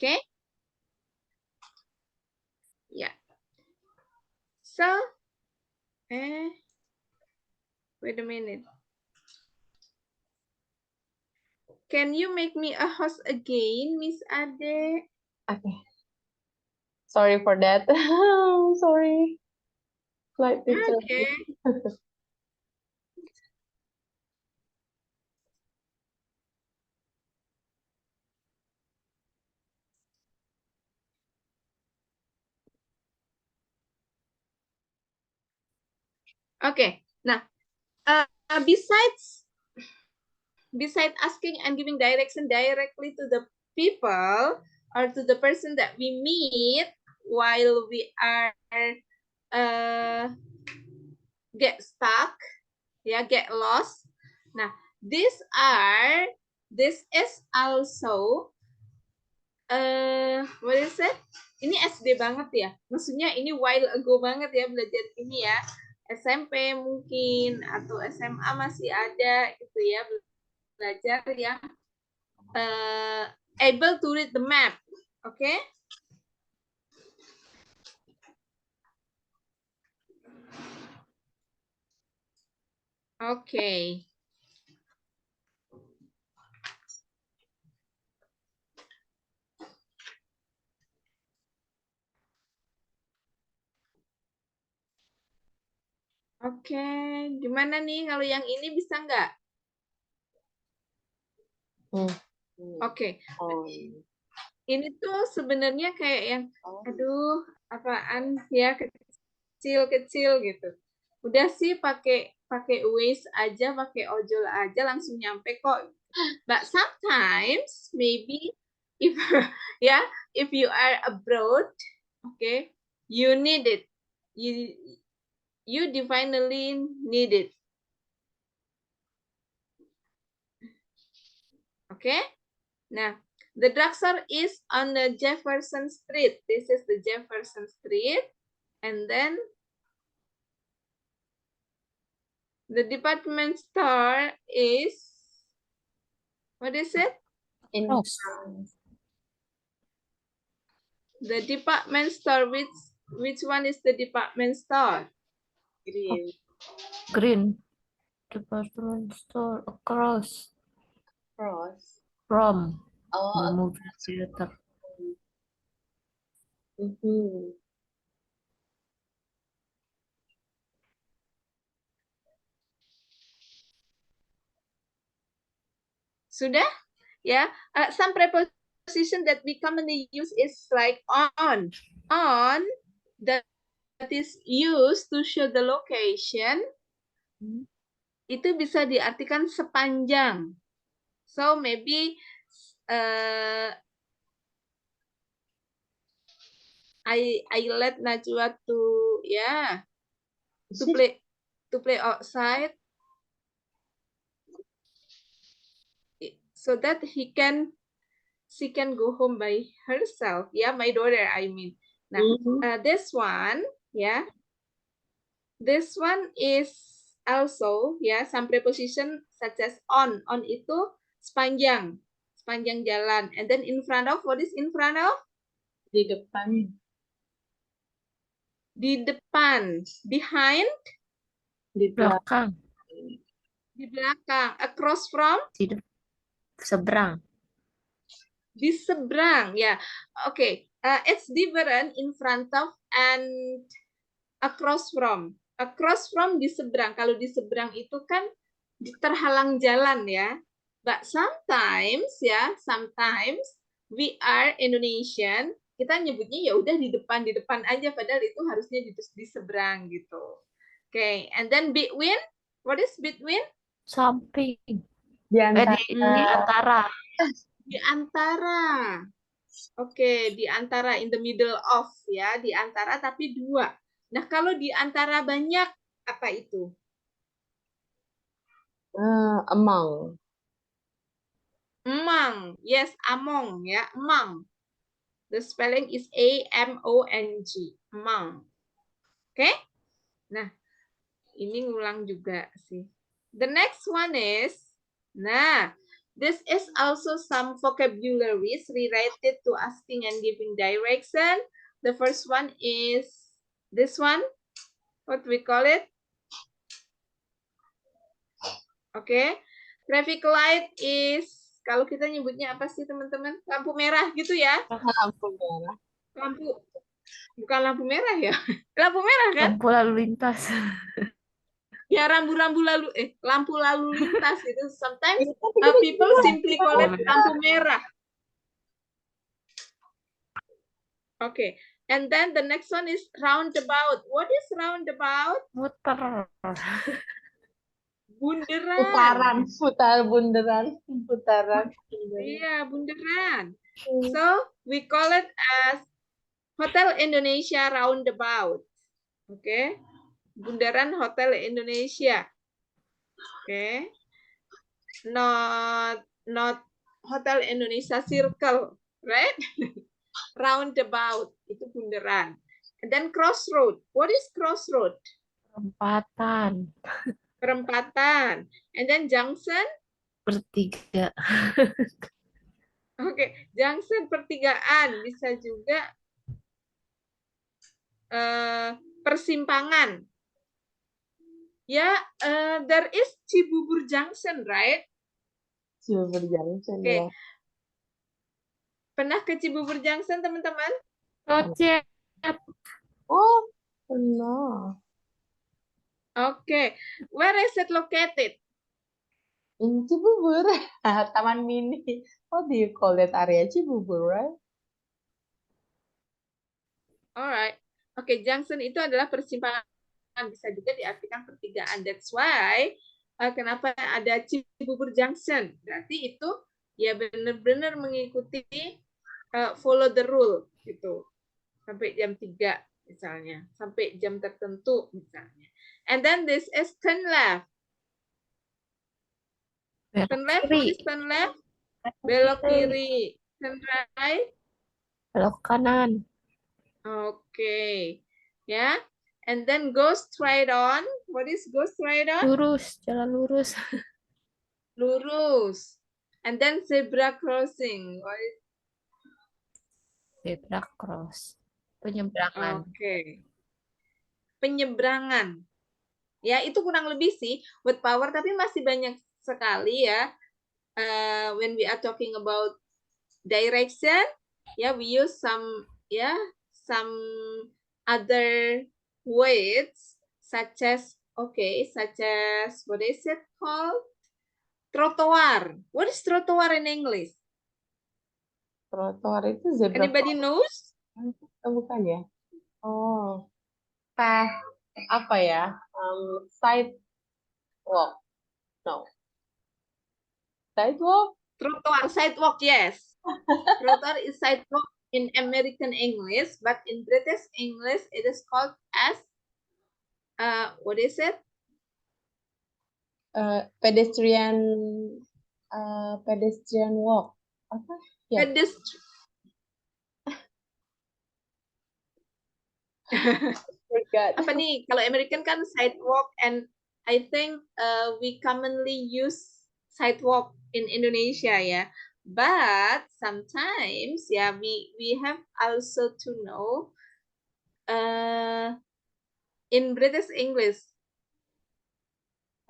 Okay? Yeah. So, wait a minute. Can you make me a host again, Miss Ade? Okay. Sorry for that. Sorry. Like Okay. Okay. Now, besides asking and giving direction directly to the people or to the person that we meet while we are get stuck, get lost. Nah, this is also what is it? Ini SD banget ya. Maksudnya ini while ago banget ya belajar ini ya. SMP mungkin atau SMA masih ada gitu ya belajar yang able to read the map. Oke? Okay? Oke. Okay. Oke, gimana nih kalau yang ini bisa nggak? Oke. Ini tuh sebenarnya kayak yang, aduh, apaan ya kecil-kecil gitu. Udah sih pakai Waze aja, pakai ojol aja langsung nyampe kok. But sometimes maybe if if you are abroad, okay, you need it. You definitely need it. Okay? Now, the drugstore is on the Jefferson Street. This is the Jefferson Street. And then the department store is, what is it? The department store, which one is the department store? Green. Department store across from the movie theater. Sudah? Yeah. Some preposition that we commonly use is like on. On that is used to show the location. Itu bisa diartikan sepanjang. So maybe I let Najwa to play outside so that she can go home by herself. Yeah, my daughter, I mean. Now, this one, this one is also some preposition such as on. On itu sepanjang jalan. And then in front of, what is in front of? Di depan. Di depan. Behind? Di belakang. Di belakang. Across from? Di seberang. Di seberang, ya. Okay. It's different in front of and across from. Across from di seberang. Kalau di seberang itu kan terhalang jalan ya. But sometimes sometimes we are Indonesian, kita nyebutnya ya udah di depan aja, padahal itu harusnya di seberang gitu. Okay, and then between, what is between? Samping. Di antara. Di antara. Di antara. Oke, di antara, in the middle of ya, di antara tapi dua. Nah, kalau di antara banyak apa itu? Among. Among. Yes, among ya, among. The spelling is A-M-O-N-G. Among. Oke? Nah, ini ngulang juga sih. The next one is, This is also some vocabularies related to asking and giving direction. The first one is this one. What we call it? Okay. Traffic light is, kalau kita nyebutnya apa sih teman-teman? Lampu merah gitu ya? Lampu merah. Lampu, bukan lampu merah ya? Lampu merah kan? Lampu lalu lintas. Ya, lampu lalu lintas itu. Sometimes people simply call it lampu merah. Okay. And then the next one is roundabout. What is roundabout? Muter. Bunderan. Bunderan. Iya, bunderan. So, we call it as Hotel Indonesia roundabout. Okay. Bundaran Hotel Indonesia. Okay. Not Hotel Indonesia Circle, right? Roundabout itu bundaran. And then crossroad. What is crossroad? Perempatan. Perempatan. And then junction? Bertiga. Oke, junction pertigaan, bisa juga persimpangan. Ya, there is Cibubur Junction, right? Cibubur Junction, Oke. ya. Pernah ke Cibubur Junction, teman-teman? Ocet. Oh, pernah. Oke. Where is it located? In Cibubur, Taman Mini. What do you call that area? Cibubur, right? Alright. Oke, junction itu adalah persimpangan, bisa juga diartikan pertigaan. That's why kenapa ada Cibubur Junction. Berarti itu ya benar-benar mengikuti follow the rule gitu. Sampai jam 3 misalnya, sampai jam tertentu misalnya. And then this is turn left. Turn left, what is turn left? Belok kiri. Turn right? Belok kanan. Okay. Yeah. And then go straight on. What is go straight on? Lurus, jalan lurus. Lurus. And then zebra crossing. What is... Zebra cross. Penyeberangan. Okay. Penyeberangan. Ya, itu kurang lebih sih word power, tapi masih banyak sekali ya. When we are talking about direction, yeah, we use some other words such as what is it called? Trotoar. What is trotoar in English? Trotoar itu zebra. Anybody knows? Bukan ya? Oh, path. Apa ya? Sidewalk. No. Sidewalk? Trotoar, sidewalk, yes. Trotoar is sidewalk in American English, but in British English it is called as what is it? Pedestrian walk. Apa? Ya. Apa nih? Kalau American kan sidewalk, and I think we commonly use sidewalk in Indonesia ya. But sometimes we have also to know in British English.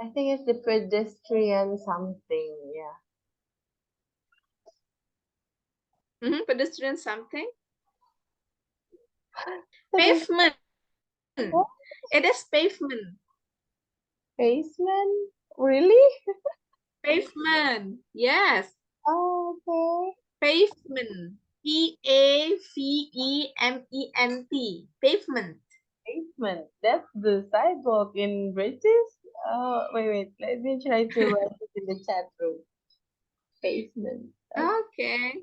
I think it's the pedestrian something, yeah. Pedestrian something. Pavement. What? It is pavement. Pavement? Really? Pavement. Yes. Oh, okay. Pavement. P-A-V-E-M-E-N-T. Pavement. Pavement. That's the sidewalk in British? Oh, wait. Let me try to write it in the chat room. Pavement. Okay.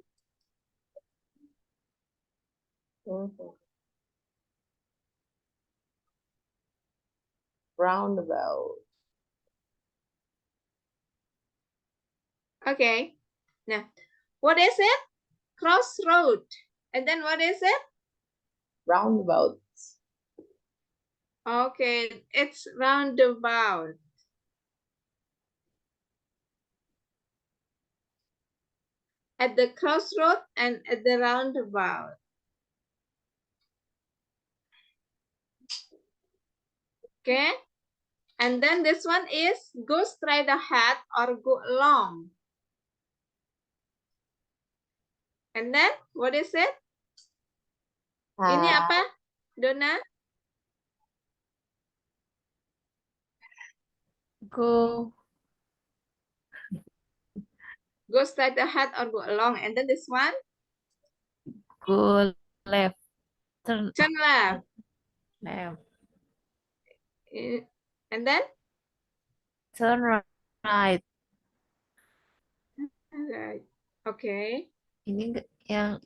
Roundabout. Okay. Now, what is it? Crossroad. And then what is it? Roundabout. Okay, it's roundabout. at the crossroad, and at the roundabout. Okay. And then this one is go straight ahead or go along. And then what is it? Ini apa, Donna? Go Go straight ahead or go along. And then this one, go left. Turn turn left. left. And then Turn right. right. Okay. Ini yang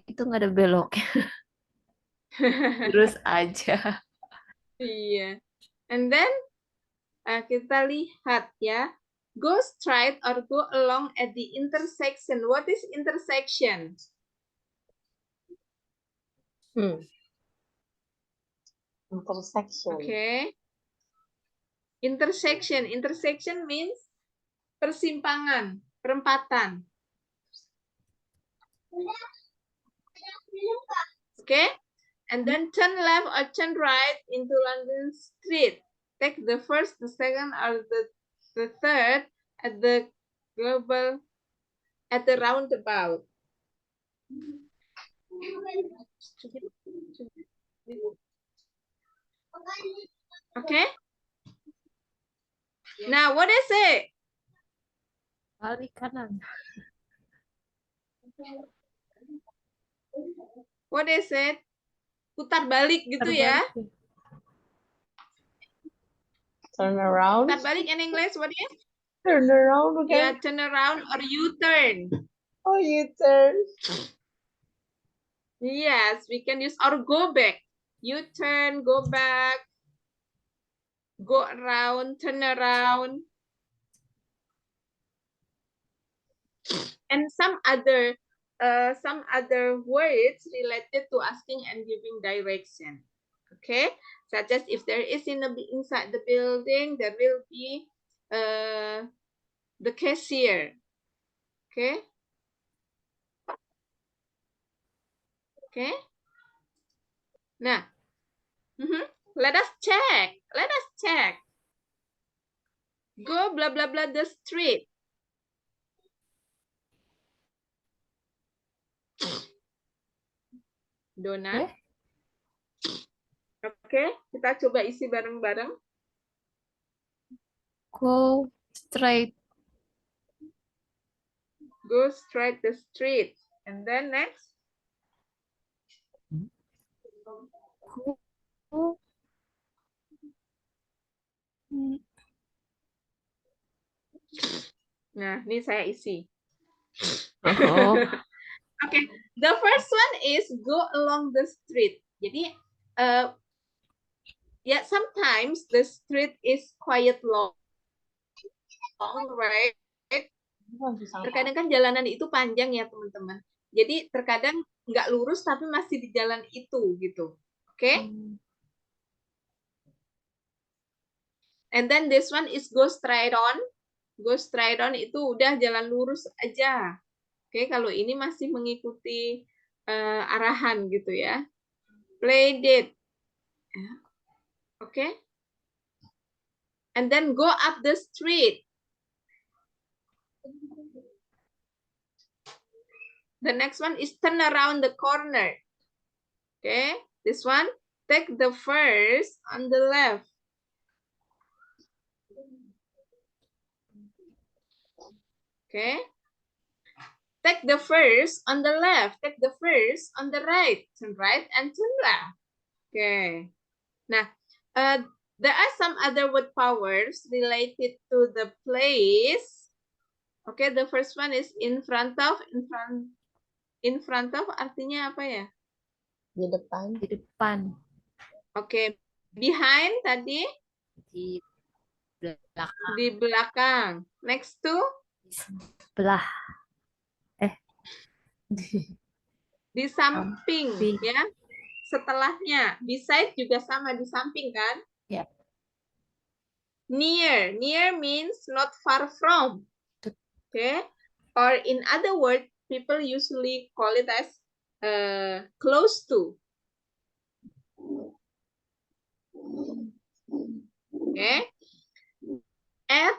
itu nggak ada beloknya. Terus aja. Iya. And then kita lihat ya. Go straight or go along at the intersection. What is intersection? Intersection. Okay. Intersection. Intersection means persimpangan, perempatan. Okay. And then turn left or turn right into London Street. Take the first, the second, or the third at the roundabout. Okay. Now, what is it? Balik kanan. What is it? Putar balik gitu ya. Turn around. Putar balik in English, what is? Turn around again. Yeah, turn around or U-turn. Oh, U-turn. Yes, we can use or go back. U-turn, go back, go around, turn around. And some other words related to asking and giving direction. Okay, such as if there is inside the building, there will be the cashier. Okay. Okay. Nah, let us check. Let us check. Go blah blah blah the street. Donna. Oke, kita coba isi bareng-bareng. Go straight. Go straight the street. And then next. Go. Nah, ini saya isi. Oh. Okay, the first one is go along the street. Jadi, yeah, sometimes the street is quite long, right? Terkadang kan jalanan itu panjang ya teman-teman. Jadi terkadang nggak lurus tapi masih di jalan itu gitu. Oke? Okay? And then this one is go straight on. Go straight on itu udah jalan lurus aja. Oke, kalau ini masih mengikuti arahan gitu ya. Play date. Oke. And then go up the street. The next one is turn around the corner. Okay, this one, take the first on the left. Okay. Take the first on the left. Take the first on the right. Turn right and turn left. Okay. Now, there are some other word powers related to the place. Okay, the first one is in front of. In front of artinya apa ya? Di depan. Di depan. Okay. Behind tadi? Di belakang. Di belakang. Next to? Sebelah. Di samping, ya. Setelahnya. Beside juga sama, di samping kan? Ya. Near. Near means not far from. Okay. Or in other words, people usually call it as close to. Okay. At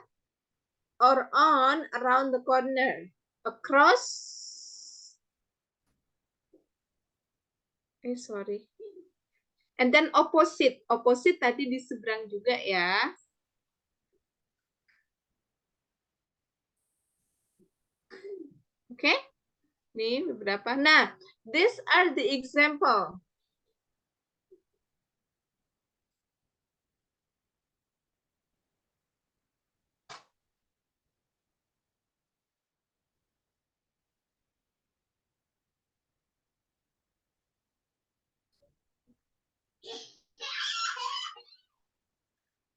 or on, around the corner, across. Sorry. And then opposite. Opposite tadi di seberang juga ya. Oke. Nih beberapa. Nah, these are the example.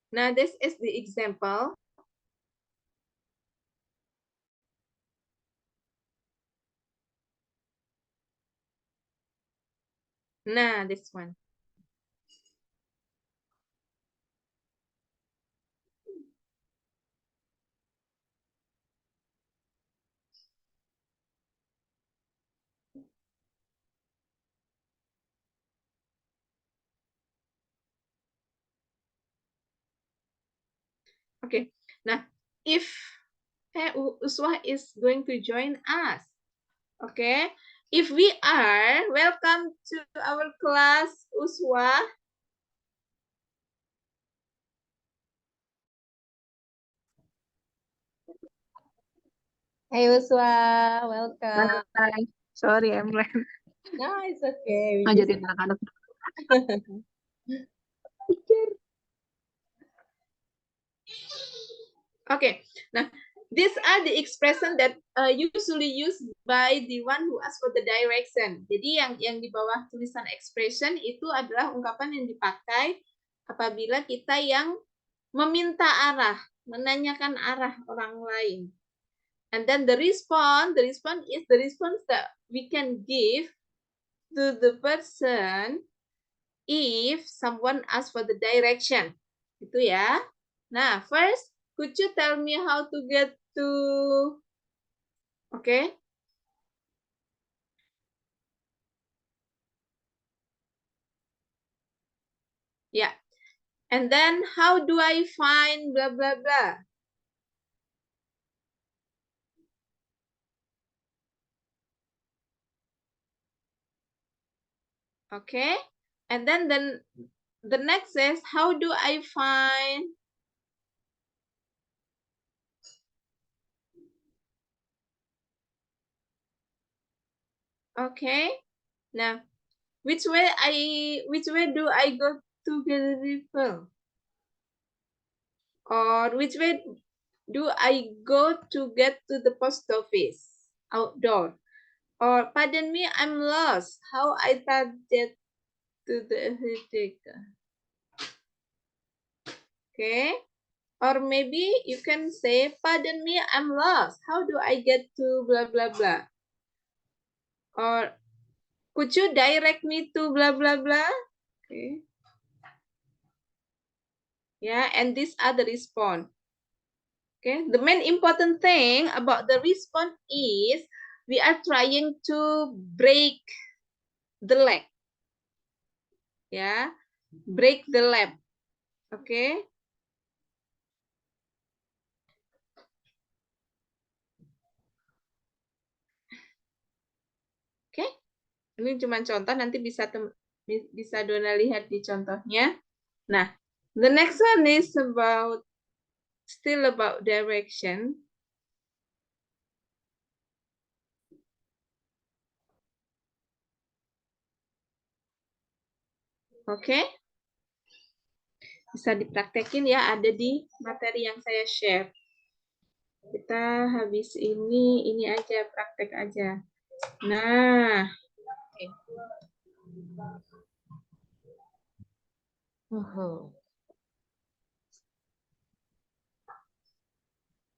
Nah, this is the example. Nah, this one. Okay. Nah, if Uswah is going to join us, okay. If we are, welcome to our class, Uswah. Hey Uswa, welcome. Hi. Sorry, I'm late. No, it's okay. We Ngajarin anak-anak. Okay, now these are the expression that usually used by the one who asks for the direction. Jadi yang di bawah tulisan expression itu adalah ungkapan yang dipakai apabila kita yang meminta arah, menanyakan arah orang lain. And then the response is the response that we can give to the person if someone asks for the direction. Itu ya. Nah, first, could you tell me how to get to... Okay. Yeah. And then, how do I find blah, blah, blah? Okay. And then the next is, how do I find... Okay. Now, which way do I go to get the refill? Or which way do I go to get to the post office? Outdoor. Or pardon me, I'm lost. How I get to the undertaker? Okay. Or maybe you can say, pardon me, I'm lost. How do I get to blah, blah, blah? Or could you direct me to blah, blah, blah? Okay. Yeah, and these are the response. Okay, the main important thing about the response is we are trying to break the leg. Yeah, break the leg. Okay. Oke, ini cuma contoh, nanti bisa Dona lihat di contohnya. Nah, the next one is still about direction. Oke. Bisa dipraktekin ya, ada di materi yang saya share. Kita habis ini aja, praktek aja. Nah,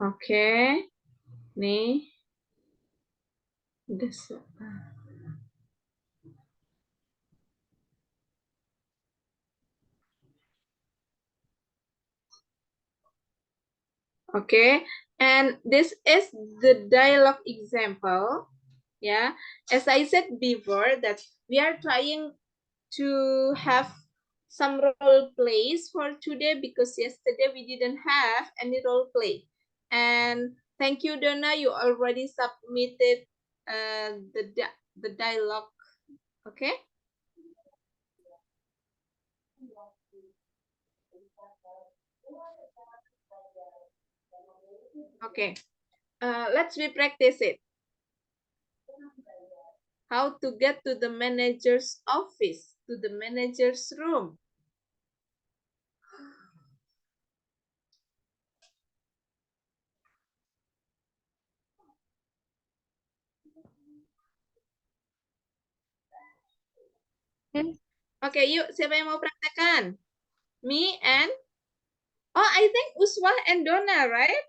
oke. Nih. Udah. Okay, and this is the dialogue example. Yeah, as I said before, that we are trying to have some role plays for today because yesterday we didn't have any role play. And thank you, Donna. You already submitted the dialogue. Okay. Okay. Let's practice it. How to get to the manager's office, to the manager's room. Oke, yuk. Siapa yang mau praktekkan? Me and... Oh, I think Uswah and Donna, right?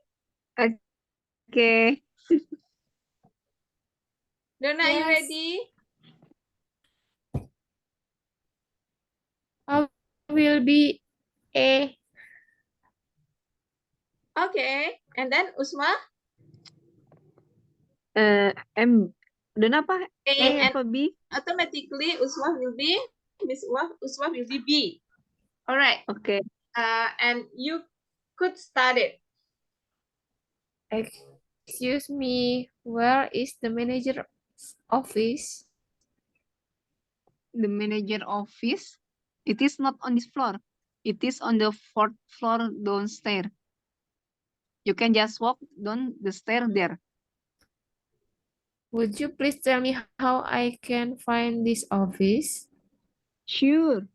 Okay. Donna, are you Yes. ready? I will be A. Okay. And then Uswah? Dona apa? A A. and Apa B? automatically Uswah will be... Miss Uswah will be B. All right. Okay. And you could start it. Excuse me, where is the manager's office? The manager office. It is not on this floor. It is on the fourth floor downstairs. You can just walk down the stair there. Would you please tell me how I can find this office? Sure.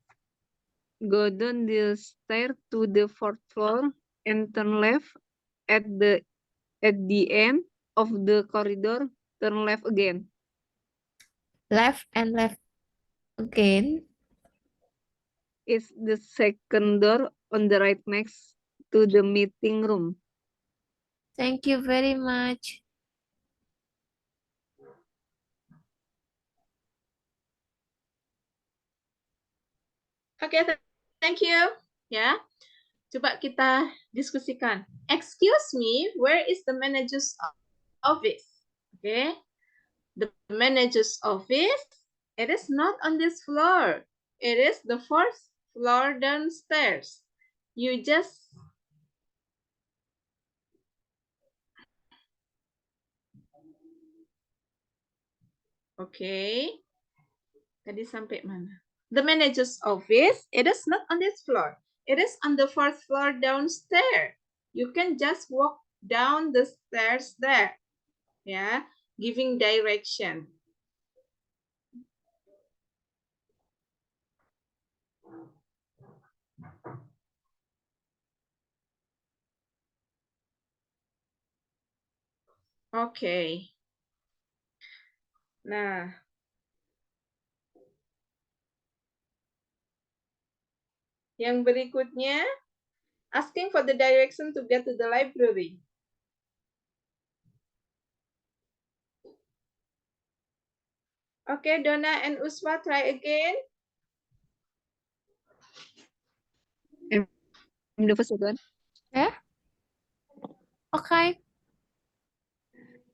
Go down the stair to the fourth floor and turn left at the end of the corridor. Turn left again. Left and left again. It's the second door on the right next to the meeting room. Thank you very much. Oke, thank you. Ya, coba kita diskusikan. Excuse me, where is the manager's office? Okay, the manager's office, it is not on this floor. It is the fourth floor downstairs. You just... Okay. Tadi sampai mana? The manager's office, it is not on this floor. It is on the fourth floor downstairs. You can just walk down the stairs there. Yeah, giving direction. Okay. Nah, yang berikutnya, asking for the direction to get to the library. Okay, Donna and Usma, try again. The first one. Yeah? Okay.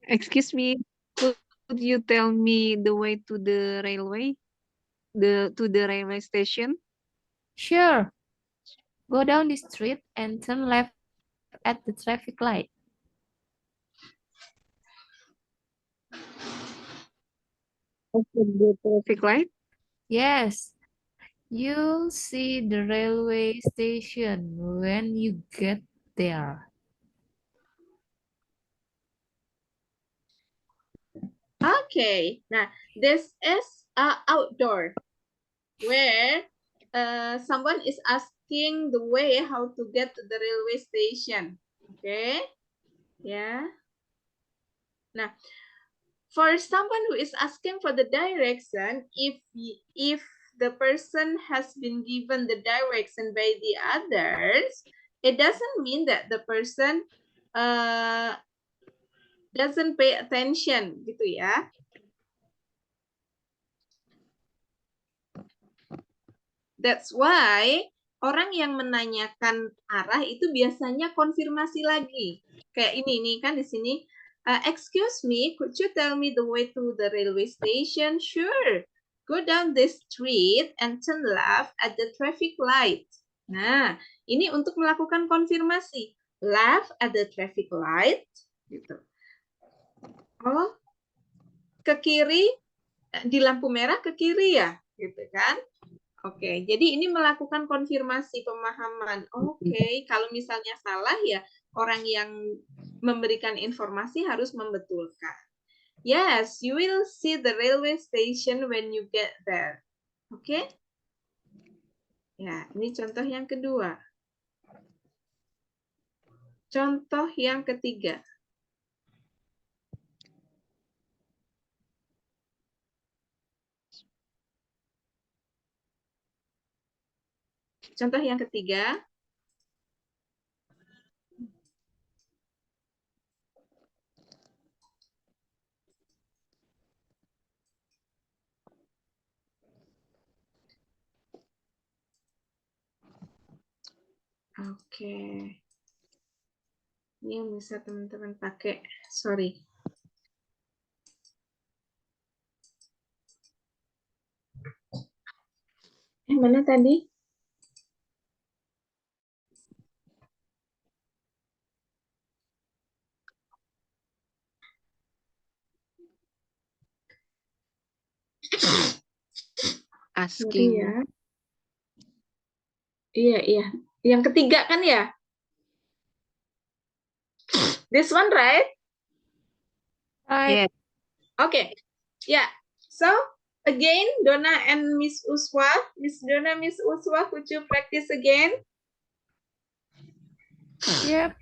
Excuse me, could you tell me the way to the railway? To the railway station? Sure. Go down the street and turn left at the traffic light. Okay, the traffic light. Yes. You'll see the railway station when you get there. Okay, nah, this is outdoor, where someone is asking the way how to get to the railway station. Okay, yeah. Nah, for someone who is asking for the direction, if the person has been given the direction by the others, it doesn't mean that the person doesn't pay attention, gitu ya. That's why orang yang menanyakan arah itu biasanya konfirmasi lagi. Kayak ini nih kan di sini Excuse me, could you tell me the way to the railway station? Sure. Go down this street and turn left at the traffic light. Nah, ini untuk melakukan konfirmasi. Left at the traffic light. Gitu. Oh, ke kiri, di lampu merah ke kiri ya? Gitu kan? Oke, jadi ini melakukan konfirmasi pemahaman. Oke, kalau misalnya salah ya orang yang memberikan informasi harus membetulkan. Yes, you will see the railway station when you get there. Oke? Ya, ini contoh yang kedua. Contoh yang ketiga. Contoh yang ketiga. Oke. Ini yang bisa teman-teman pakai. Sorry. Mana tadi? Asking. Ya. Iya, iya. Yang ketiga kan ya? This one, right? Right. Yes. Okay. Yeah. So, again, Donna and Miss Uswa. Miss Donna, Miss Uswa, could you practice again? Yep.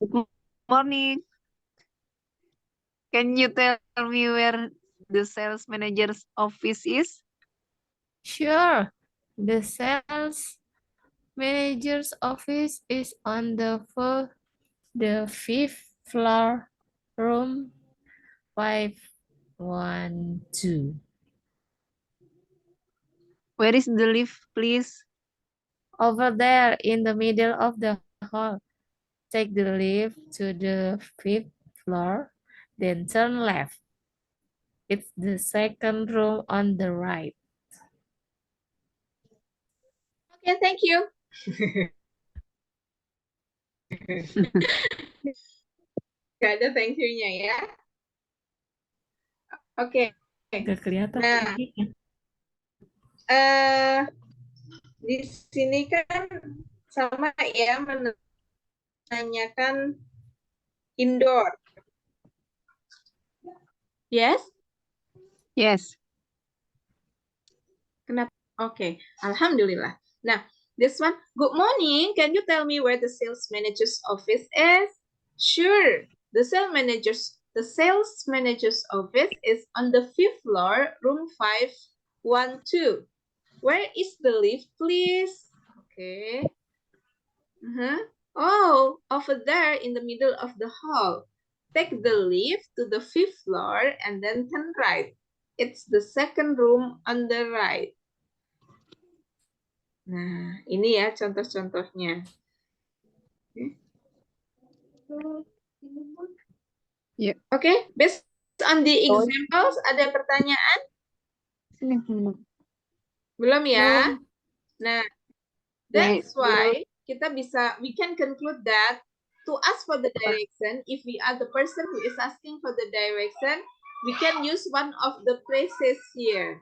Good morning. Can you tell me where the sales manager's office is? Sure. The sales manager's office is on the fifth floor, room 512. Where is the lift, please? Over there in the middle of the hall. Take the lift to the fifth floor, then turn left. It's the second room on the right. Okay, thank you. Gak ada thank you-nya ya. Oke. Gak kelihatan. Nah, di sini kan sama ya menanyakan indoor. Yes? Yes. Kenapa? Oke, Alhamdulillah. Nah, this one, good morning. Can you tell me where the sales manager's office is? Sure. The sales manager's office is on the fifth floor, room 512. Where is the lift, please? Okay. Oh, over there in the middle of the hall. Take the lift to the fifth floor and then turn right. It's the second room on the right. Nah, ini ya contoh-contohnya. Yeah. Oke, based on the examples, ada pertanyaan? Belum ya? Nah, that's why we can conclude that to ask for the direction, if we are the person who is asking for the direction, we can use one of the phrases here.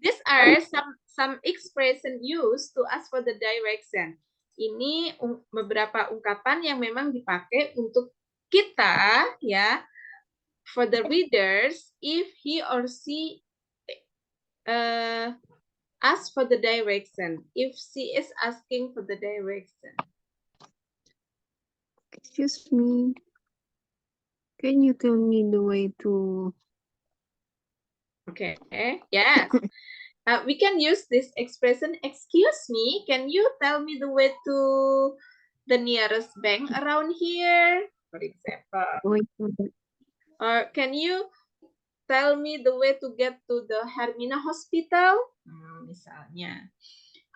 These are some expression used to ask for the direction. Ini beberapa ungkapan yang memang dipakai untuk kita ya, for the readers, if he or she ask for the direction, if she is asking for the direction. Excuse me. Can you tell me the way to... Okay, yes. We can use this expression, excuse me, can you tell me the way to the nearest bank around here, for example. Or can you tell me the way to get to the Hermina Hospital? Misalnya.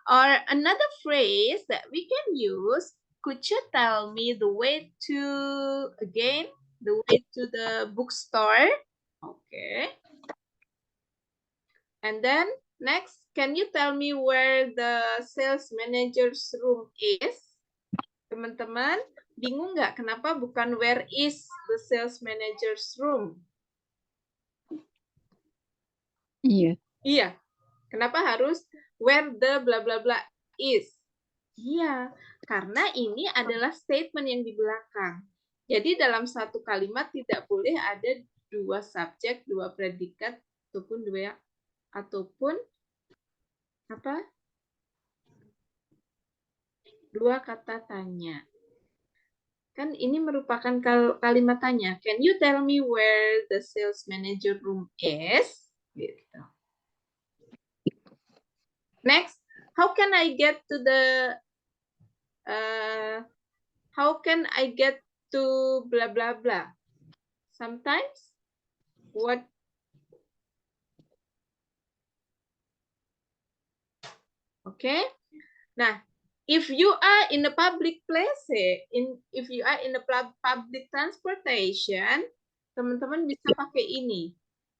Or another phrase that we can use, could you tell me the way to, again, the way to the bookstore? Okay. And then next, can you tell me where the sales manager's room is? Teman-teman, bingung nggak kenapa bukan where is the sales manager's room? Iya. Iya. Kenapa harus where the bla bla bla is? Iya, karena ini adalah statement yang di belakang. Jadi dalam satu kalimat tidak boleh ada dua subjek, dua predikat, ataupun apa? Dua kata tanya. Kan ini merupakan kalimat tanya. Can you tell me where the sales manager room is? Gitu. Next, how can I get to the how can I get to blah blah blah? Sometimes what? Okay. Nah, if you are in a public place, if you are in a public transportation, teman-teman bisa pakai ini.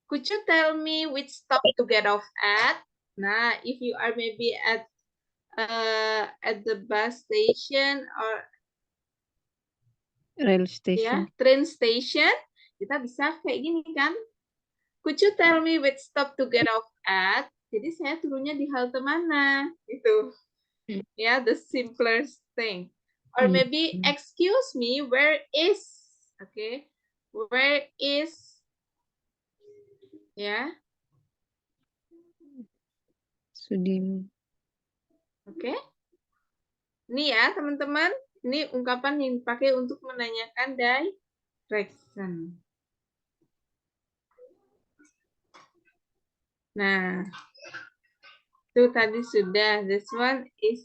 Could you tell me which stop to get off at? Nah, if you are maybe at the bus station or Rail station. train station, kita bisa kayak gini kan? Could you tell me which stop to get off at? Jadi saya turunnya di halte mana? Gitu. Ya, the simplest thing. Or maybe, excuse me, where is? Okay. Where is? Ya. Sudim. Oke. Ini ya, teman-teman. Ini ungkapan yang dipakai untuk menanyakan direction. Nah, itu tadi sudah. This one is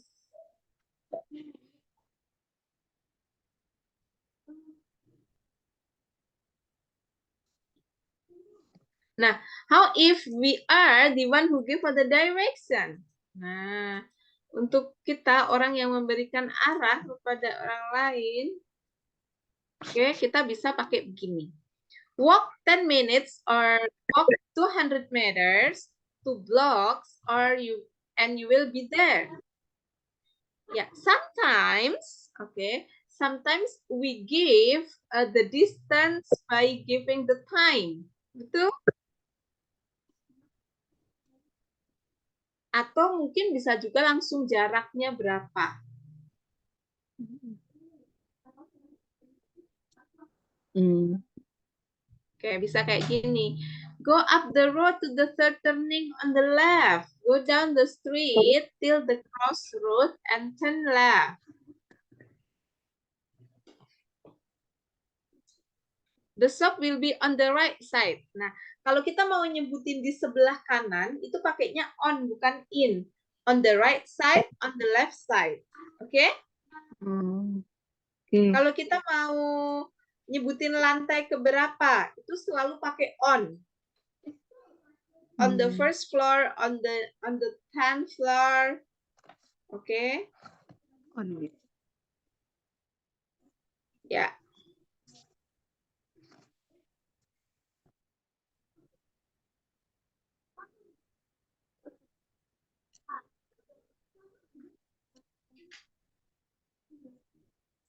nah, how if we are the one who give for the direction? Nah, untuk kita orang yang memberikan arah kepada orang lain, oke, kita bisa pakai begini. Walk 10 minutes or walk 200 meters, 2 blocks, and you will be there. Yeah, sometimes, okay, sometimes we give the distance by giving the time. Betul? Atau mungkin bisa juga langsung jaraknya berapa. Oke, bisa kayak gini. Go up the road to the third turning on the left. Go down the street till the crossroad and turn left. The shop will be on the right side. Nah, kalau kita mau nyebutin di sebelah kanan, itu pakainya on, bukan in. On the right side, on the left side. Oke? Kalau kita mau nyebutin lantai keberapa, itu selalu pakai on. On the first floor, on the 10th floor. Oke? On. Ya.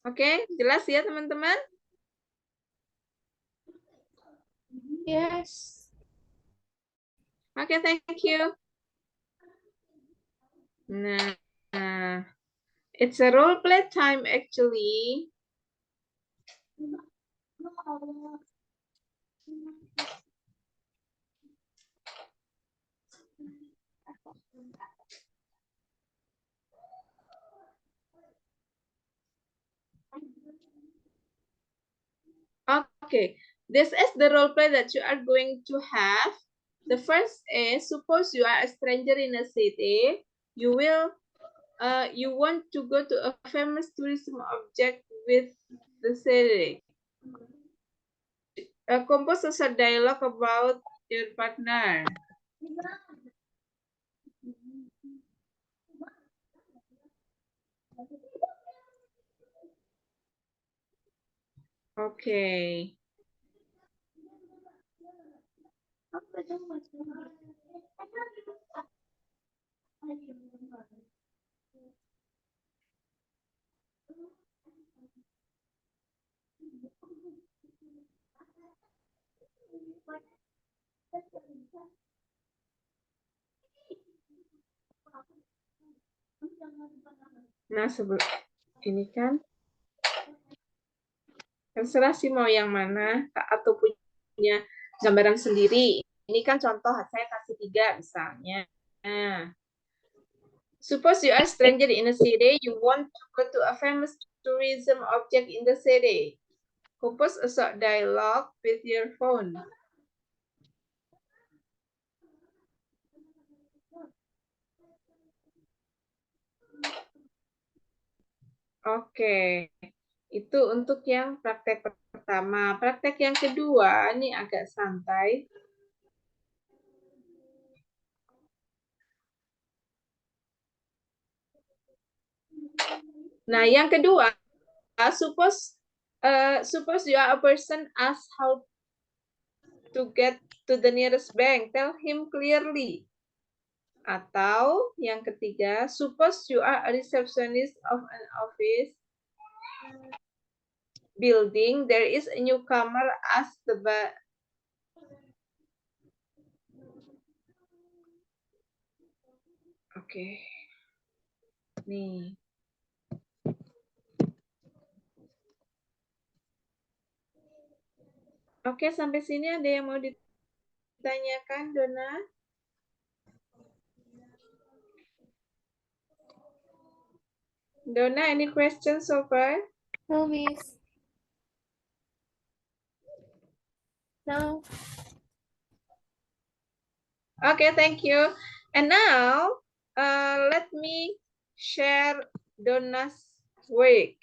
Oke, jelas ya teman-teman? Yes. Oke, thank you. Nah, it's a role play time actually. Okay, this is the role play that you are going to have. The first is, suppose you are a stranger in a city. You want to go to a famous tourism object with the city. Compose a short dialogue about your partner. Okay. Nah, sebelum ini kan terserah sih mau yang mana atau punya gambaran sendiri. Ini kan contoh saya kasih 3 misalnya. Nah, suppose you are stranger in a city, you want to go to a famous tourism object in the city. Compose a short dialogue with your phone. Oke, itu untuk yang praktek pertama. Praktek yang kedua, ini agak santai. Nah, yang kedua, suppose you are a person asked how to get to the nearest bank. Tell him clearly. Atau yang ketiga, suppose you are a receptionist of an office building, there is a newcomer, ask the Oke. Nih. Oke, sampai sini ada yang mau ditanyakan, Dona? Dona, any questions so far? No, Miss. No. Okay, thank you. And now, let me share Dona's work.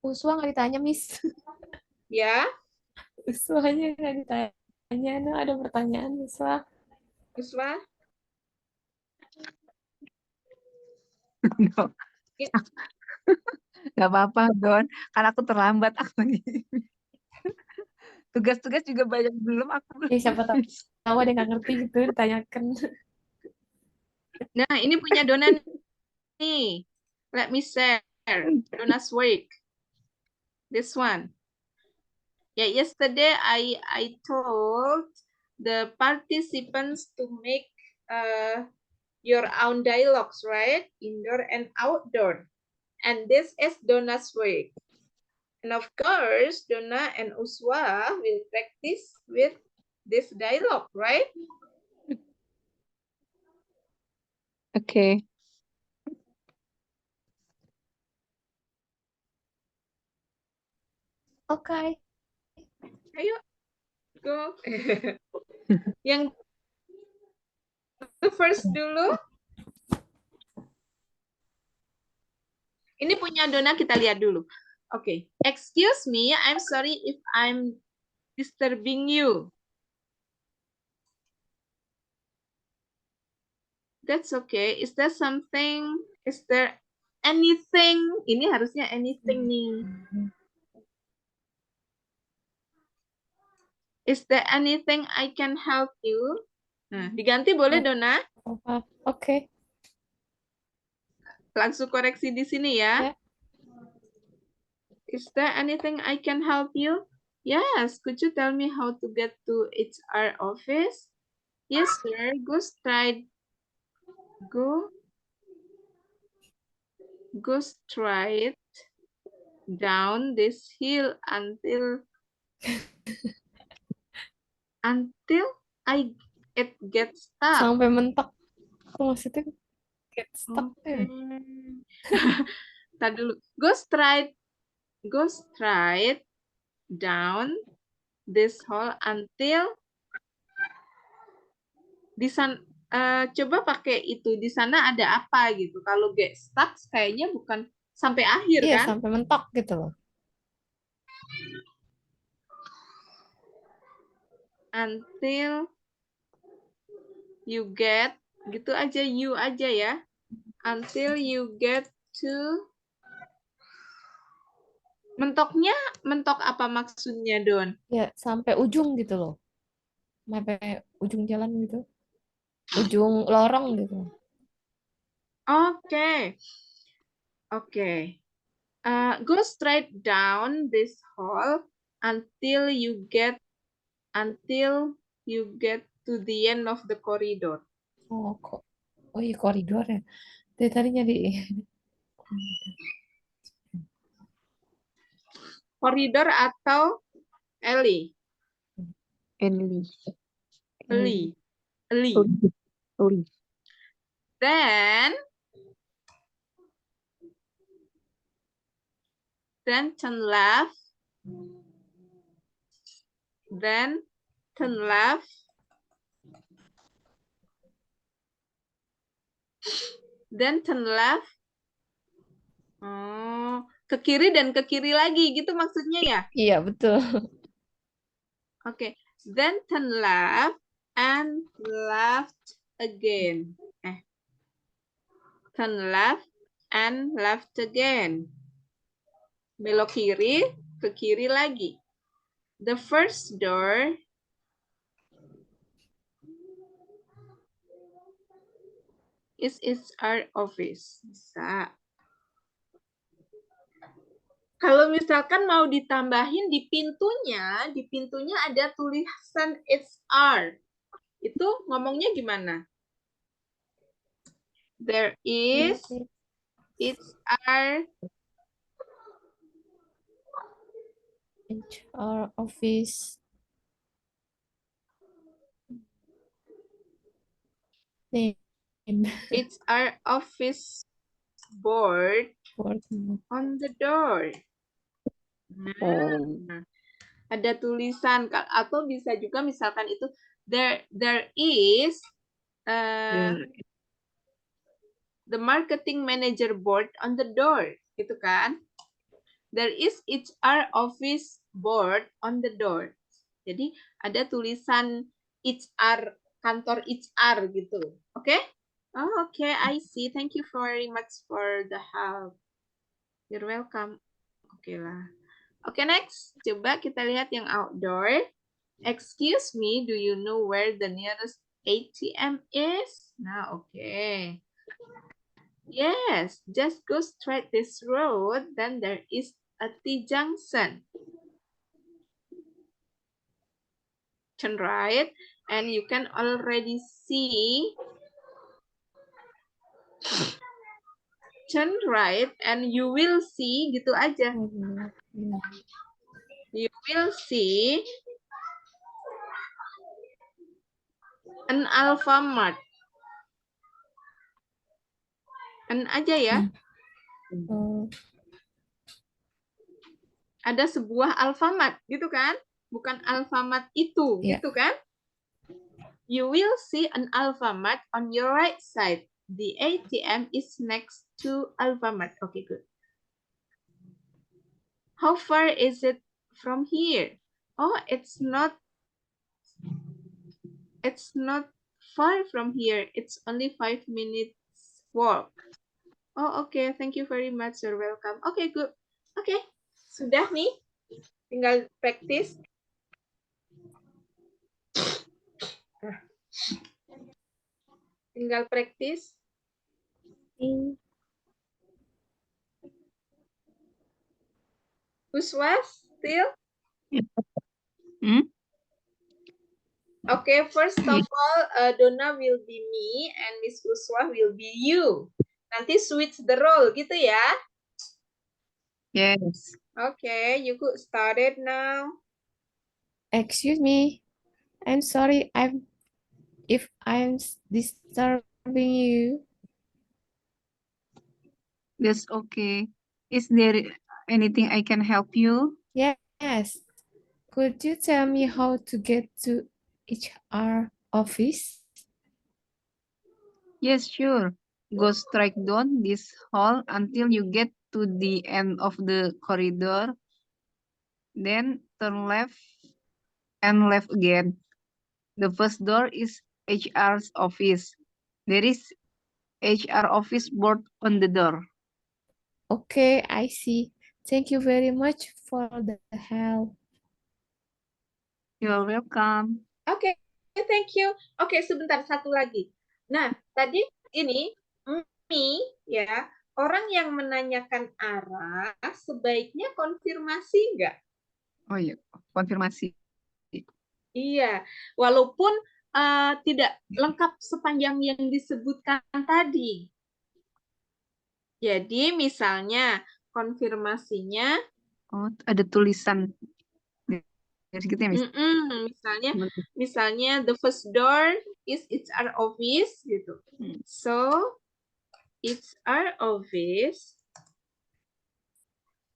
Uswa nggak ditanya, Miss. Ya, Uswanya nggak ditanya. Nah, ada pertanyaan, Uswa. Uswa? Gak apa-apa, Don. Karena aku terlambat. Aku tugas-tugas juga banyak belum. Aku belum. Ya, siapa tahu ada yang nggak ngerti gitu, ditanyakan. Nah, ini punya Dona nih. Let me share Dona's work. This one. Yeah, yesterday I told the participants to make your own dialogues, right? Indoor and outdoor. And this is Dona's work. And of course, Dona and Uswa will practice with this dialogue, right? Oke. Oke. Ayo, go. Yang first dulu. Ini punya Dona, kita lihat dulu. Okay. Excuse me, I'm sorry if I'm disturbing you. That's okay. Is there something? Is there anything? Ini harusnya anything nih. Is there anything I can help you? Nah, diganti boleh, Dona? Oke. Langsung koreksi di sini ya. Ya. Is there anything I can help you? Yes, could you tell me how to get to HR office? Yes, sir. Go straight down this hill until until it gets stuck. Sampai mentok. Itu maksudnya get stuck. Oke. Tadi dulu. Go straight down this hole until di sana. Coba pakai itu, di sana ada apa gitu. Kalau get stuck kayaknya bukan sampai akhir Iya, kan? sampai mentok gitu loh. Until you get, gitu aja, you aja ya. Until you get to, mentoknya, mentok apa maksudnya, Don? Ya, sampai ujung gitu loh. Sampai ujung jalan gitu. Ujung lorong gitu. Oke. Go straight down this hall until you get to the end of the corridor. Oh, kok. Oh iya, koridor ya. Dari tadi nyari. Koridor atau alley? Ellie. Alley. Then turn left. Then turn left. Then turn left. Oh, ke kiri dan ke kiri lagi gitu maksudnya ya? Iya, betul. Oke. Then turn left and left again. Turn left and left again. Belok kiri, ke kiri lagi. The first door is our office. Bisa. Kalau misalkan mau ditambahin di pintunya ada tulisan it's our. Itu ngomongnya gimana? There is it's our HR office name. It's our office board Board. on the door. Nah, ada tulisan atau bisa juga misalkan itu there is the marketing manager board on the door, gitu kan? There is HR office board on the door. Jadi ada tulisan HR, kantor HR gitu. Oke? Oh, oke, I see. Thank you very much for the help. You're welcome. Oke lah. Oke, next. Coba kita lihat yang outdoor. Excuse me, do you know where the nearest ATM is? Nah, oke. Yes, just go straight this road, then there is a T-junction. Turn right, and you can already see. Turn right, and you will see, gitu aja. You will see an Alfamart. An aja ya. Ada sebuah Alfamart, gitu kan? Bukan Alfamart itu, gitu kan? You will see an Alfamart on your right side. The ATM is next to Alfamart. Okay, good. How far is it from here? Oh, it's not far from here. It's only 5 minutes walk. Oh, okay. Thank you very much. You're welcome. Okay, good. Okay. Sudah nih. Tinggal praktis. Tinggal praktis. Uswa, still? Okay, first of all, Donna will be me and Miss Uswa will be you. Nanti switch the role gitu ya. Yes. Okay, you could start it now. Excuse me. I'm sorry if I'm disturbing you. That's okay. Is there anything I can help you? Yes. Could you tell me how to get to HR office? Yes, sure. Go straight down this hall until you get to the end of the corridor. Then turn left and left again. The first door is HR's office. There is HR office board on the door. Okay, I see. Thank you very much for the help. You're welcome. Oke, thank you. Oke, sebentar satu lagi. Nah, tadi ini Mi ya, orang yang menanyakan arah sebaiknya konfirmasi enggak? Oh iya, konfirmasi. Iya, walaupun tidak lengkap sepanjang yang disebutkan tadi. Jadi misalnya konfirmasinya Oh, ada tulisan dari gitu ya, Miss? misalnya the first door is HR office gitu. So HR office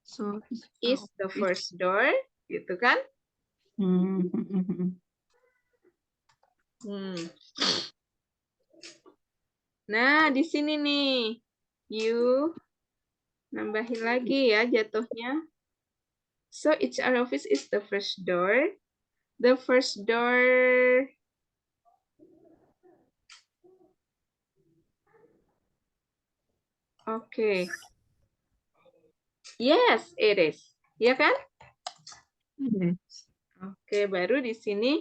So, is the first door gitu kan? Nah, di sini nih. You nambahin lagi ya jatuhnya. So HR office is the first door. The first door Oke. Yes, it is. Ya kan? Yes. Oke, baru di sini.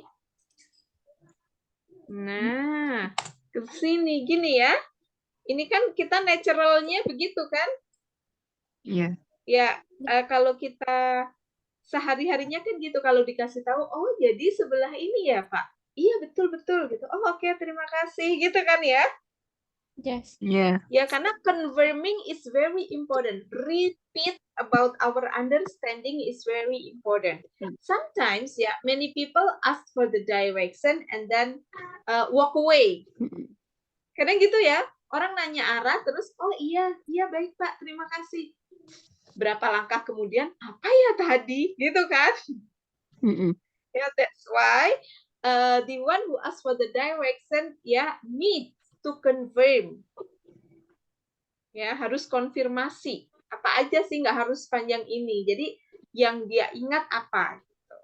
Nah, ke sini gini ya. Ini kan kita naturalnya begitu kan? Iya. Ya, kalau kita sehari-harinya kan gitu kalau dikasih tahu, oh jadi sebelah ini ya Pak. Iya betul-betul gitu. Oh oke, terima kasih gitu kan ya. Yes. Yeah. Ya karena confirming is very important. Repeat about our understanding is very important. Sometimes ya many people ask for the direction and then walk away. Kadang gitu ya. Orang nanya arah terus oh iya baik Pak, terima kasih. Berapa langkah kemudian apa ya tadi gitu kan? Yeah, that's why the one who asks for the direction need to confirm. Ya, harus konfirmasi. Apa aja sih, nggak harus panjang ini. Jadi yang dia ingat apa. Gitu.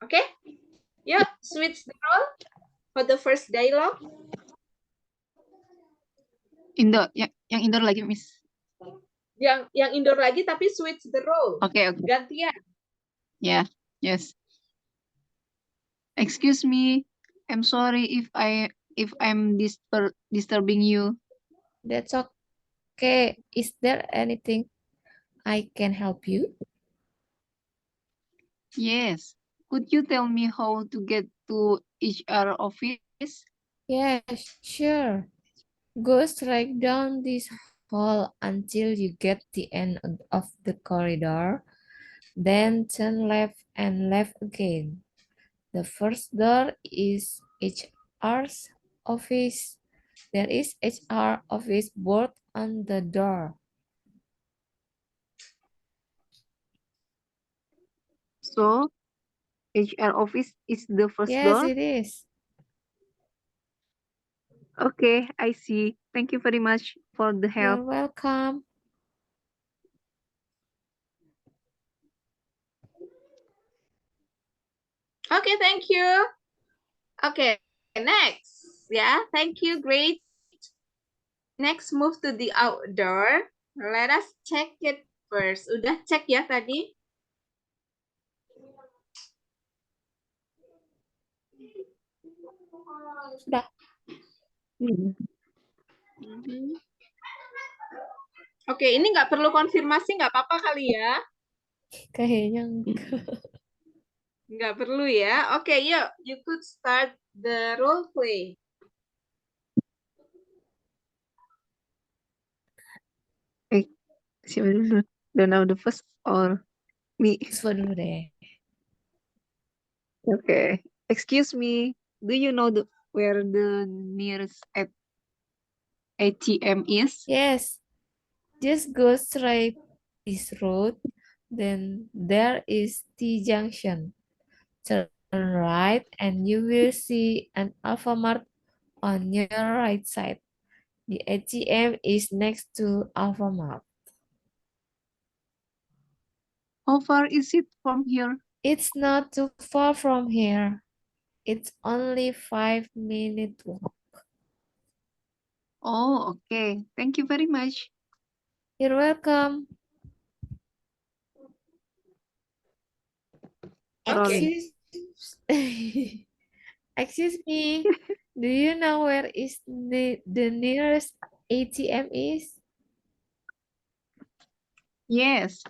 Oke? Yuk, switch the role for the first dialogue. Indoor, yang indoor lagi, Miss. Yang indoor lagi tapi switch the role. Oke. Gantian. Yeah, yes. Excuse me, I'm sorry if I'm disturbing you. That's okay. Is there anything I can help you? Yes. Could you tell me how to get to HR office? Yes, sure. Go straight down this hall until you get the end of the corridor. Then turn left and left again. The first door is HR's office. There is HR office board on the door. So, HR office is the first Yes, door? it is. Okay, I see. Thank you very much for the help. You're welcome. Okay, thank you. Okay, next. Yeah, thank you. Great. Next, move to the outdoor. Let us check it first. Udah cek ya tadi? Sudah. Oke, ini nggak perlu konfirmasi, nggak apa-apa kali ya? Kayaknya enggak. Nggak perlu ya. Oke, yuk. You could start the role play. Siapa dulu? Donald the first or me? Siswa dulu deh. Okay. Excuse me, do you know where the nearest ATM is? Yes, just go straight this road, then there is T junction. Turn right and you will see an Alfamart on your right side. The ATM is next to Alfamart. How far is it from here? It's not too far from here. It's only 5 minute walk. Oh, okay. Thank you very much. You're welcome. Okay. Excuse Excuse me. Do you know where is the nearest ATM is? Yes,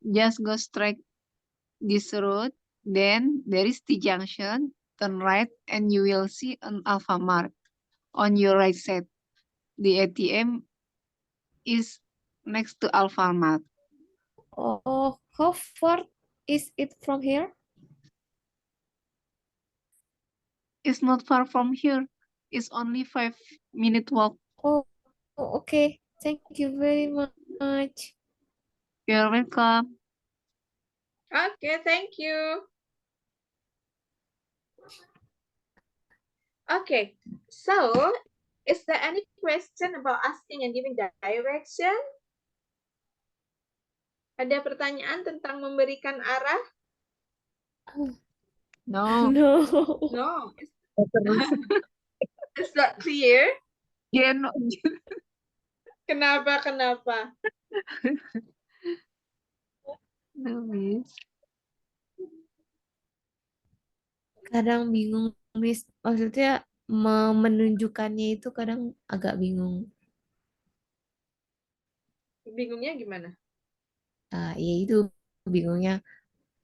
just go straight this road. Then there is the junction. Turn right and you will see an Alfamart on your right side. The ATM is next to Alfamart. Oh, how far is it from here? It's not far from here. It's only 5 minute walk. Oh, okay. Thank you very much. You're welcome. Okay, thank you. Okay, so is there any question about asking and giving direction? Ada pertanyaan tentang memberikan arah? No. No. No, it's not clear. Yeah, no. Kenapa? No, miss. Kadang bingung, Miss. Maksudnya menunjukkannya itu kadang agak bingung. Bingungnya gimana? Ya itu bingungnya.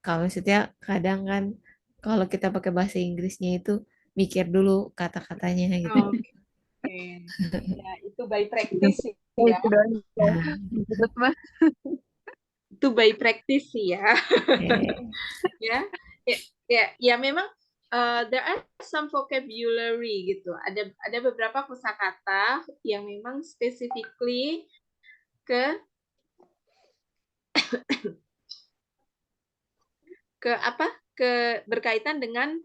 Kalau maksudnya kadang kan kalau kita pakai bahasa Inggrisnya itu mikir dulu kata-katanya gitu. Oke. Ya, itu by practice ya. Nah, Itu by practice ya. eh, Ya, memang there are some vocabulary gitu. Ada beberapa kosakata yang memang specifically ke berkaitan dengan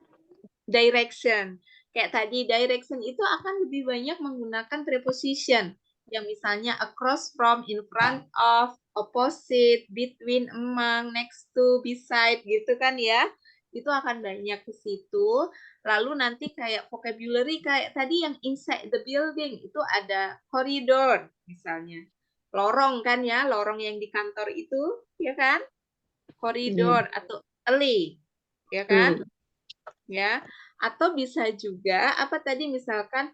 direction. Kayak tadi direction itu akan lebih banyak menggunakan preposition yang misalnya across from, in front of, opposite, between, among, next to, beside gitu kan ya. Itu akan banyak ke situ. Lalu nanti kayak vocabulary kayak tadi yang inside the building itu ada corridor misalnya. Lorong kan ya, lorong yang di kantor itu, ya kan? Koridor atau alley, ya kan? Ya, atau bisa juga apa tadi misalkan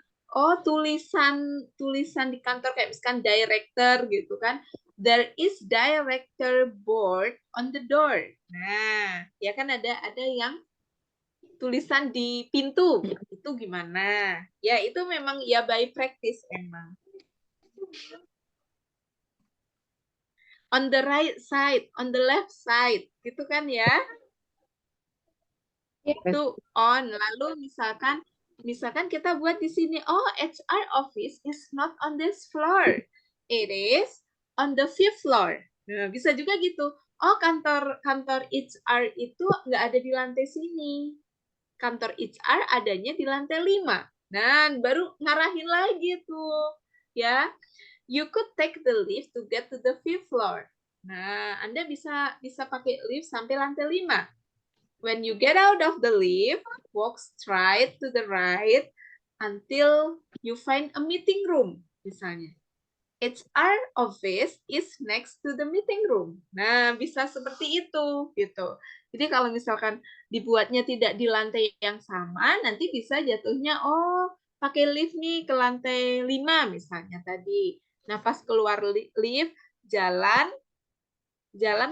tulisan di kantor kayak misalkan director gitu kan, there is director board on the door. Nah, ya kan ada yang tulisan di pintu, itu gimana? Ya itu memang ya by practice emang. On the right side, on the left side, gitu kan ya? Itu on. Lalu misalkan kita buat di sini, oh HR office is not on this floor. It is on the 5th floor. Nah, bisa juga gitu. Oh, kantor HR itu nggak ada di lantai sini. Kantor HR adanya di lantai 5. Nah, baru ngarahin lagi tuh. Ya. You could take the lift to get to the 5th floor. Nah, Anda bisa pakai lift sampai lantai 5. When you get out of the lift, walk straight to the right until you find a meeting room, misalnya. HR office is next to the meeting room. Nah, bisa seperti itu, gitu. Jadi kalau misalkan dibuatnya tidak di lantai yang sama, nanti bisa jatuhnya, oh, pakai lift nih ke lantai 5 misalnya tadi. Nah, pas keluar lift, jalan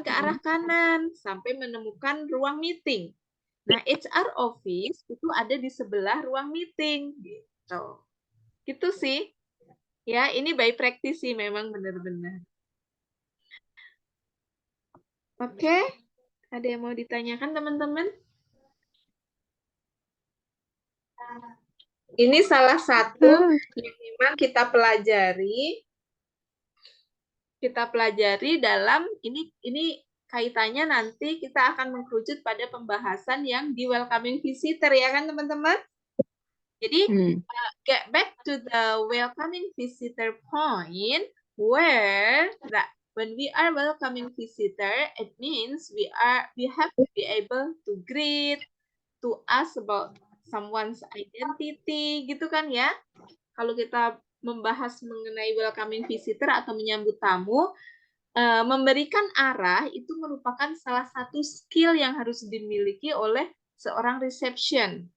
ke arah kanan sampai menemukan ruang meeting. Nah, HR office itu ada di sebelah ruang meeting gitu. Gitu sih. Ya, ini by practice sih memang benar-benar. Oke. Ada yang mau ditanyakan teman-teman? Ini salah satu yang memang kita pelajari dalam ini kaitannya nanti kita akan mengkerucut pada pembahasan yang di welcoming visitor ya kan teman-teman. Jadi get back to the welcoming visitor point where that when we are welcoming visitor, it means we have to be able to greet, to ask about someone's identity, gitu kan ya. Kalau kita membahas mengenai welcoming visitor atau menyambut tamu, memberikan arah itu merupakan salah satu skill yang harus dimiliki oleh seorang reception.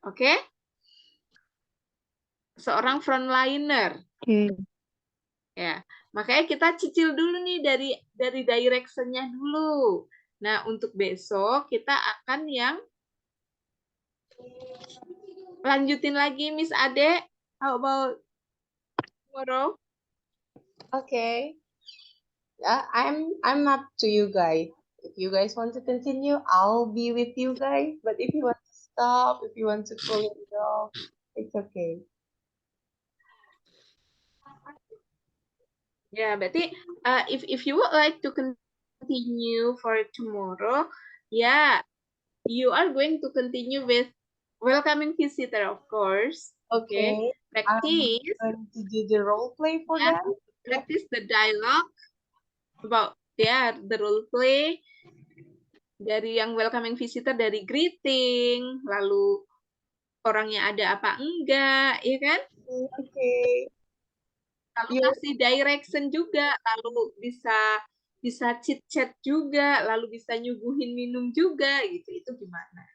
Oke? Seorang frontliner. Ya, makanya kita cicil dulu nih dari direction-nya dulu. Nah, untuk besok kita akan yang lanjutin lagi Miss Ade. How about tomorrow? Okay. I'm up to you guys. If you guys want to continue, I'll be with you guys. But if you want to stop, if you want to pull it off, it's okay. Ya, berarti if you would like to continue for tomorrow, yeah, you are going to continue with welcoming visitor, of course. Okay. Practice. I'm going to do the role play for Yeah. them. Practice the dialogue about the role play dari yang welcoming visitor, dari greeting, lalu orangnya ada apa enggak, ya kan? Okay. Lalu kasih direction juga, lalu bisa chit chat juga, lalu bisa nyuguhin minum juga, gitu. Itu gimana?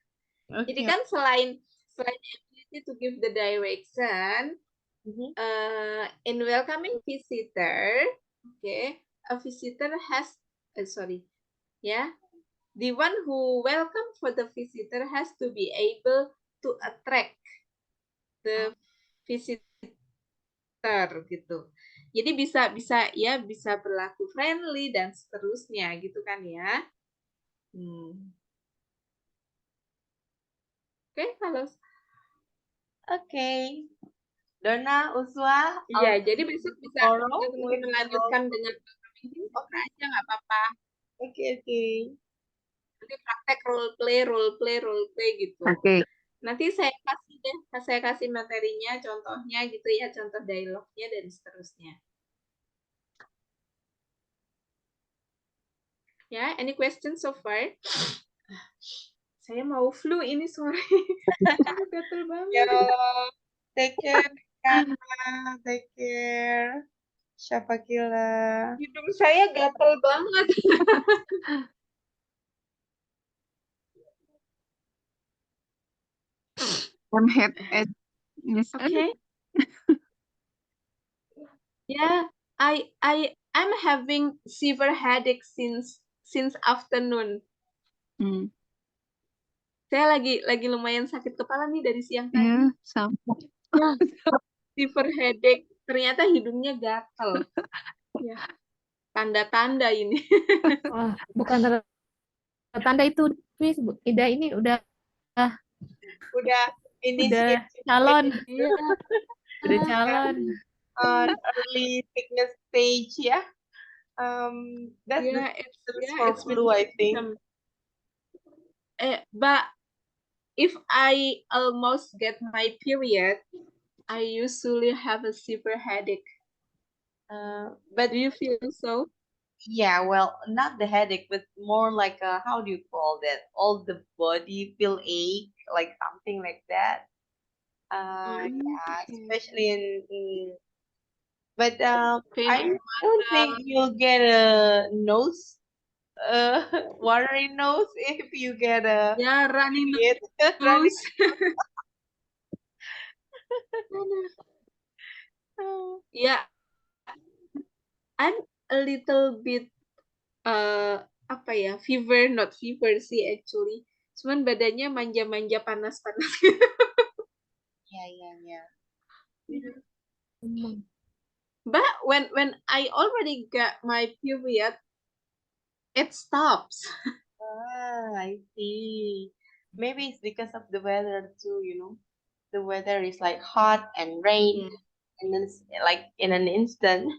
Okay. Jadi kan selain ability to give the direction, in welcoming visitor, okay, a visitor has, the one who welcome for the visitor has to be able to attract the visitor gitu. Jadi bisa berlaku friendly dan seterusnya gitu kan ya. Oke. Donna, Uswa. Iya, jadi besok bisa teman-teman melanjutkan dengan aja nggak apa-apa. Oke. Nanti praktek role play gitu. Oke. Nanti saya kasih materinya, contohnya gitu ya, contoh dialognya dan seterusnya. Ya, any questions so far? Saya mau flu ini sore. Gatel banget. Yo, take care, Kak. Take care. Syafaqila. Hidung saya gatel banget. I'm head at Miss Okay. Yeah, I'm having severe headache since afternoon. Saya lagi lumayan sakit kepala nih dari siang tadi. Yeah, sama. Severe headache. Ternyata hidungnya gatel. Ya. Tanda-tanda ini. Wah, bukan tanda itu, Miss. Ida ini udah calon. Iya. Udah calon. Early sickness stage, ya. That's it's flu, I think. But if I almost get my period, I usually have a severe headache. But do you feel so? Yeah, well, not the headache, but more like how do you call that? All the body feel ache, like something like that. Yeah, especially in but I don't think you'll get a nose, watery nose if you get a running nose. Yeah, I'm a little bit fever, not fever sih actually. Cuman badannya manja-manja panas-panas. Yeah. But when I already got my period, it stops. I see. Maybe it's because of the weather too, you know. the weather is like hot and rain, and then like in an instant.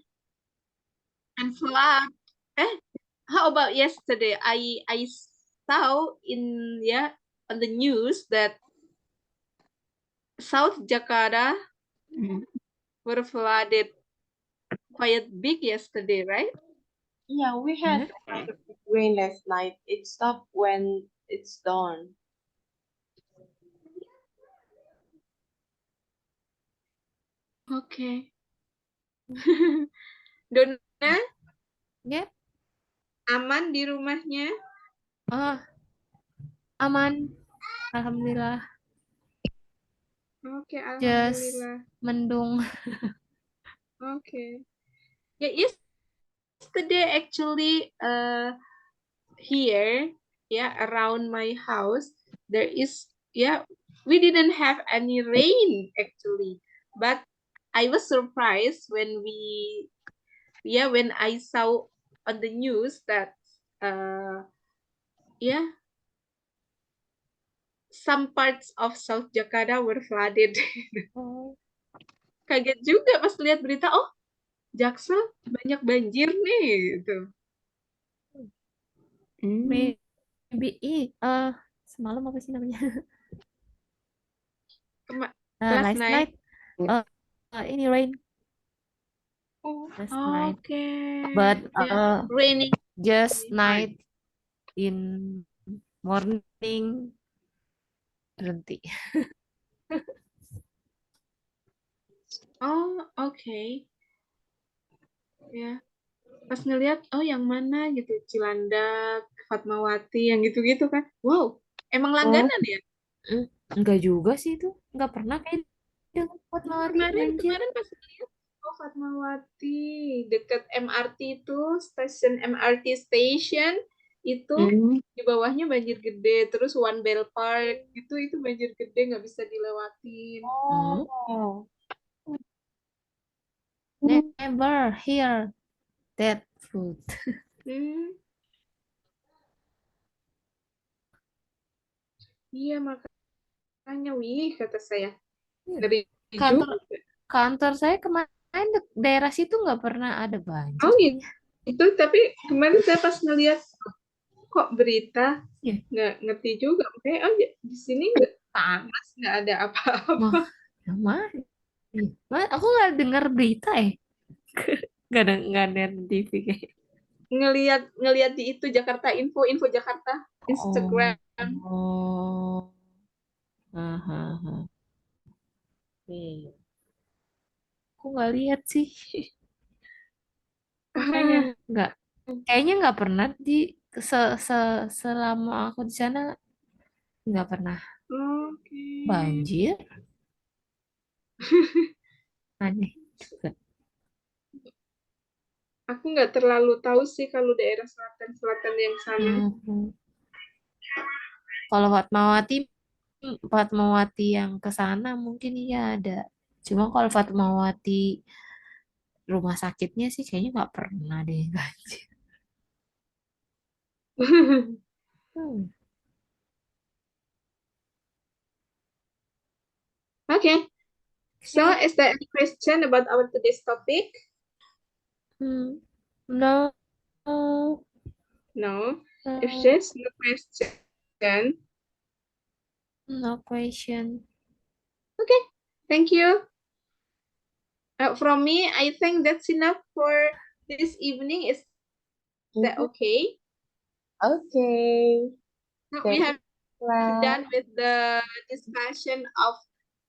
And flood. How about yesterday? I saw on the news that South Jakarta were flooded quite big yesterday, right? Yeah, we had quite a big rain last night. It stopped when it's dawn. Okay. Donna, Ya, aman di rumahnya? oh, aman. Alhamdulillah. Oke, Just alhamdulillah. mendung. Okay. Yeah, yesterday actually here, around my house, there is, we didn't have any rain actually, but I was surprised when when I saw on the news that some parts of South Jakarta were flooded. Oh, Kaget juga pas lihat berita, oh Jaksel banyak banjir nih gitu. maybe semalam apa sih namanya? Last Last night. night, ini rain. Oh, Last night. okay. But Raining. just Really night in morning berhenti. Oh, okay. Ya. Pas ngelihat, oh yang mana gitu, Cilandak, Fatmawati, yang gitu-gitu kan. Wow, emang langganan ya? Enggak juga sih itu. Enggak pernah kayak Fatmawati banjir. Kemarin pas ngeliat, oh Fatmawati, dekat MRT itu, stasiun MRT station, itu di bawahnya banjir gede. Terus One Bell Park, itu banjir gede, nggak bisa dilewatin. Oh. Never hear that food. Iya, makanya, wih, kata saya. Iya. Ngeri Kantor juga. kantor saya kemarin daerah situ nggak pernah ada banjir. Oh gitu, tapi kemarin saya pas ngeliat kok berita, nggak ngerti juga. Kayak, oh di sini nggak panas, nggak ada apa-apa. Aku nggak dengar berita nggak ada TV kayak. Ngeliat di itu Jakarta Info Jakarta, Instagram. Oh. Aku nggak lihat sih. Makanya kayaknya nggak pernah selama aku di sana nggak pernah banjir. Aneh juga. Aku nggak terlalu tahu sih kalau daerah selatan yang sana. Kalau Fatmawati yang ke sana mungkin iya ada. Cuma kalau Fatmawati rumah sakitnya sih kayaknya nggak pernah deh banjir. Okay. So, is there any question about our today's topic? No. No. If there's no question. No question. Okay. Thank you. From me, I think that's enough for this evening. Is that okay? Okay. So we have done with the discussion of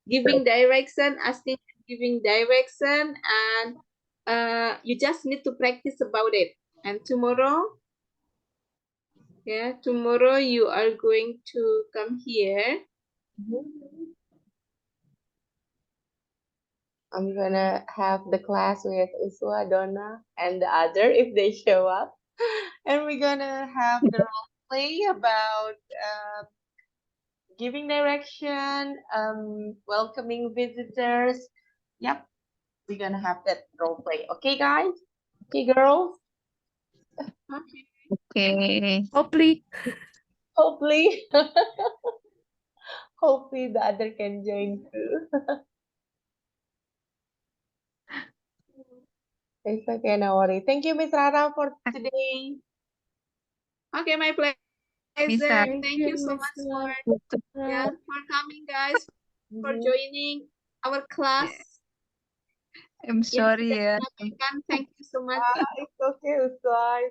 giving direction, asking, giving direction, and you just need to practice about it. And tomorrow, tomorrow you are going to come here. I'm gonna have the class with Uswa, Donna, and the other if they show up. And we're gonna have the role play about giving direction, welcoming visitors. Yep, we're gonna have that role play. Okay, guys? Okay, girls? Okay. Hopefully. Hopefully. Hopefully the other can join too. It's okay, no worry. Thank you, Miss Rara, for today. Okay, my pleasure. Bisa. Thank you so much for for coming, guys, for Mhm. joining our class. I'm Yang sorry sudah ya. menyampaikan, thank you so much. It's okay, Uswai.